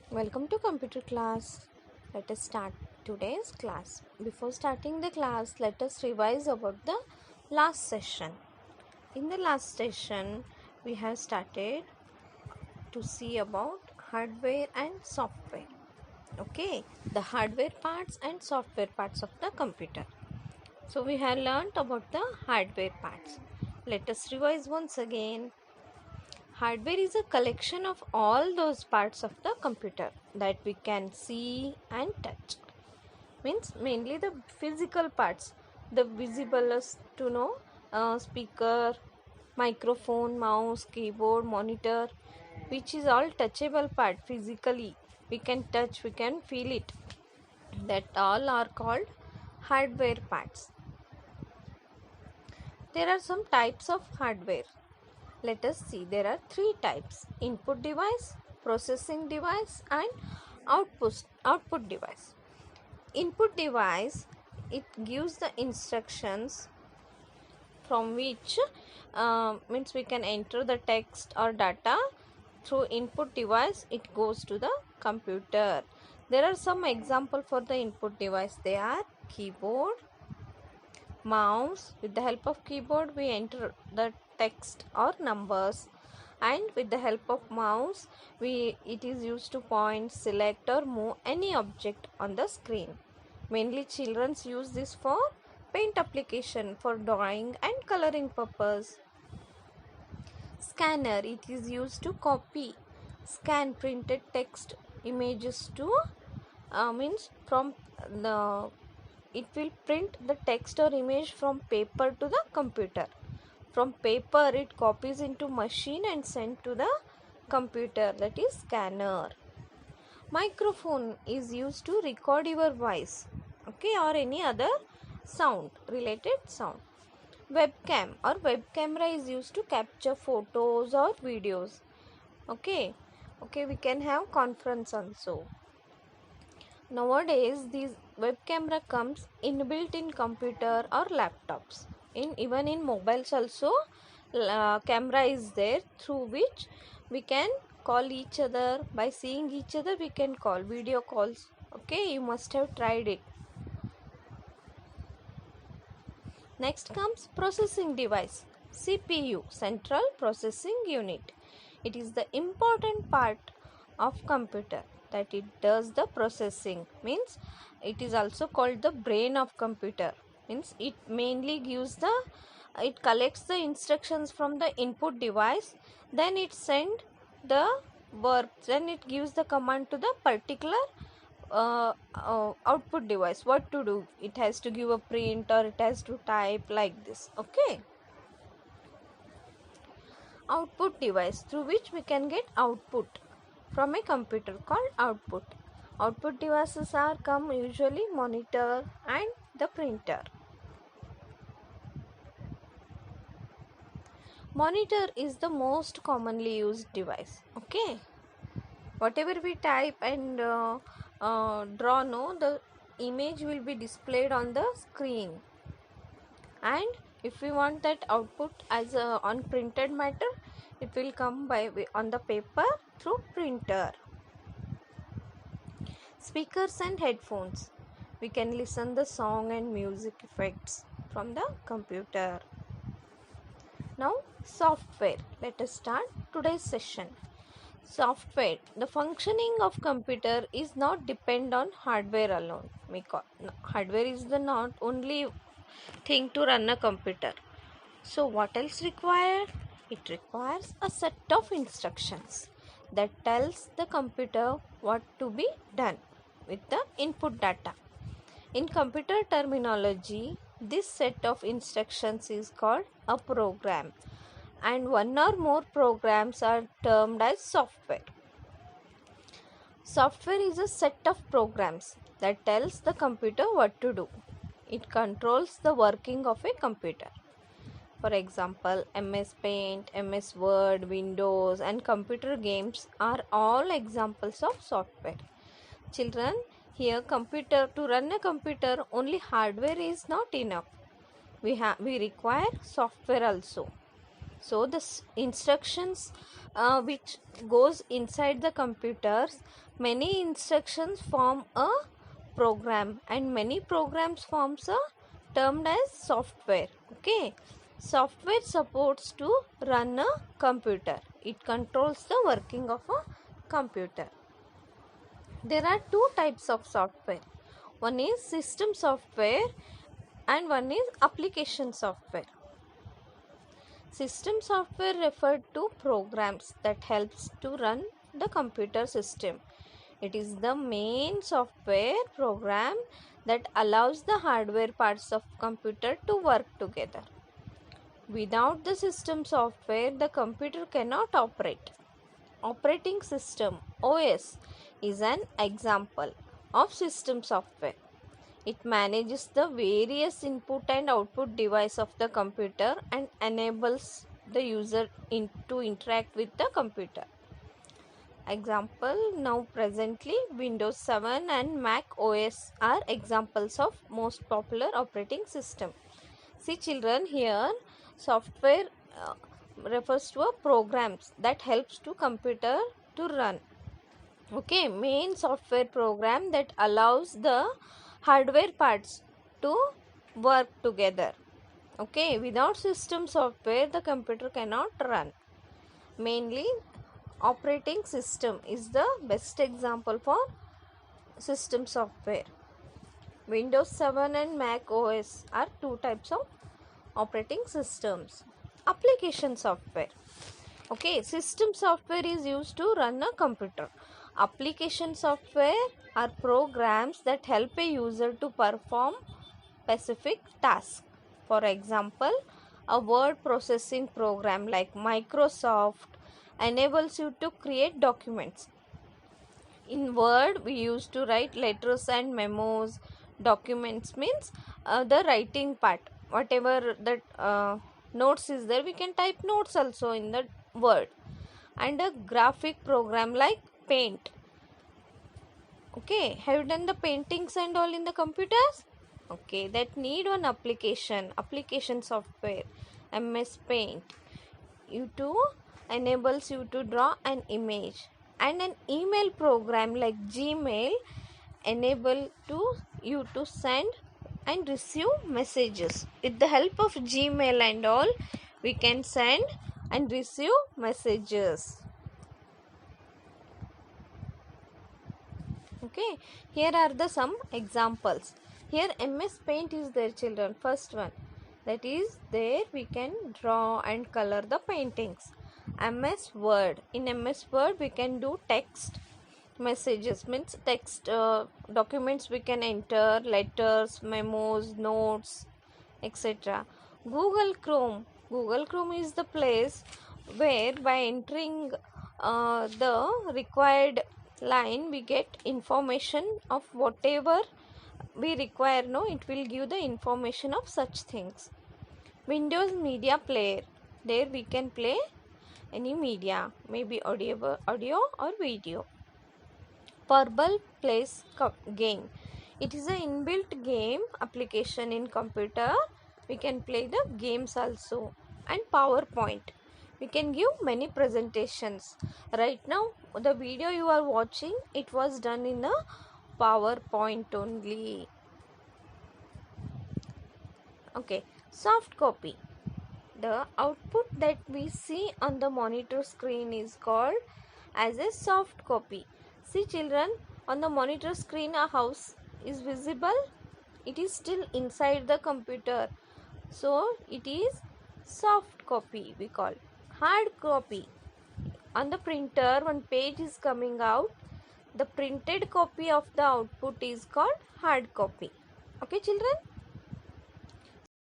Welcome to computer class. Let us start today's class. Before starting the class, let us revise about the last session. In the last session, we have started to see about hardware and software. Okay, the hardware parts and software parts of the computer. So we have learned about the hardware parts. Let us revise once again. Hardware is a collection of all those parts of the computer that we can see and touch. Means mainly the physical parts, the visible as to know, speaker, microphone, mouse, keyboard, monitor, which is all touchable part physically. We can touch, we can feel it. That all are called hardware parts. There are some types of hardware. Let us see, there are three types: input device, processing device and output device. Input device, it gives the instructions from which means we can enter the text or data. Through input device it goes to the computer. There are some example for the input device. They are keyboard, mouse. With the help of keyboard we enter the text or numbers, and with the help of mouse it is used to point, select or move any object on the screen. Mainly children use this for paint application, for drawing and coloring purpose. Scanner, it is used to copy, scan printed text images to means from the it will print the text or image from paper to the computer. From paper it copies into machine and sent to the computer, that is scanner. Microphone is used to record your voice, okay, or any other sound, related sound. Webcam or web camera is used to capture photos or videos. Okay, we can have conference also. Nowadays these web camera comes inbuilt in computer or laptops. Even in mobiles also camera is there, through which we can call each other. By seeing each other we can call video calls. Okay, you must have tried it. Next comes processing device. CPU, central processing unit. It is the important part of computer, that it does the processing. Means it is also called the brain of computer. Means it mainly it collects the instructions from the input device, then it send the work, then it gives the command to the particular output device what to do. It has to give a print or it has to type, like this. Okay, output device, through which we can get output from a computer, called output. Output devices are come usually monitor and the printer. Monitor is the most commonly used device. Okay, whatever we type and draw, no, the image will be displayed on the screen, and if we want that output as a on printed matter, it will come by on the paper through printer. Speakers and headphones, we can listen the song and music effects from the computer. Now software, let us start today's session. Software, the functioning of computer is not depend on hardware alone. Hardware is the not only thing to run a computer. So what else required? It requires a set of instructions that tells the computer what to be done with the input data. In computer terminology, this set of instructions is called a program, and one or more programs are termed as software. Software is a set of programs that tells the computer what to do. It controls the working of a computer. For example, MS Paint, MS Word, Windows and computer games are all examples of software. Children, here to run a computer only hardware is not enough. We require software also. So the instructions which goes inside the computers. Many instructions form a program, and many programs forms a termed as software. Okay, software supports to run a computer. It controls the working of a computer. There are two types of software. One is system software and one is application software. System software referred to programs that helps to run the computer system. It is the main software program that allows the hardware parts of computer to work together. Without the system software, the computer cannot operate. Operating system OS is an example of system software. It manages the various input and output device of the computer and enables the user to interact with the computer. Example, now presently Windows 7 and Mac OS are examples of most popular operating system. See children, here software refers to a programs that helps to computer to run. Okay, main software program that allows the hardware parts to work together. Okay, without system software the computer cannot run. Mainly operating system is the best example for system software. Windows 7 and Mac OS are two types of operating systems. Application software. Okay, system software is used to run a computer. Application software are programs that help a user to perform specific tasks. For example, a word processing program like Microsoft enables you to create documents. In Word, we used to write letters and memos. Documents means the writing part. Whatever that notes is there, we can type notes also in the Word. And a graphic program like Paint. Okay, have you done the paintings and all in the computers? Okay, that need one application software, MS Paint. You to enables you to draw an image, and an email program like Gmail enable to you to send and receive messages. With the help of Gmail and all, we can send and receive messages. Okay, here are the some examples. Here MS Paint is there children, first one, that is there we can draw and color the paintings. MS Word, in MS Word we can do text messages, means text documents we can enter, letters, memos, notes, etc. Google Chrome is the place where by entering the required line we get information of whatever we require. No, it will give the information of such things. Windows Media Player, there we can play any media, maybe audio or video. Purple Plays game, it is an inbuilt game application in computer. We can play the games also. And PowerPoint, we can give many presentations. Right now the video you are watching, it was done in a PowerPoint only. Okay, soft copy, the output that we see on the monitor screen is called as a soft copy. See children, on the monitor screen a house is visible. It is still inside the computer, so it is soft copy we call. Hard copy, on the printer one page is coming out, the printed copy of the output is called hard copy. Okay children.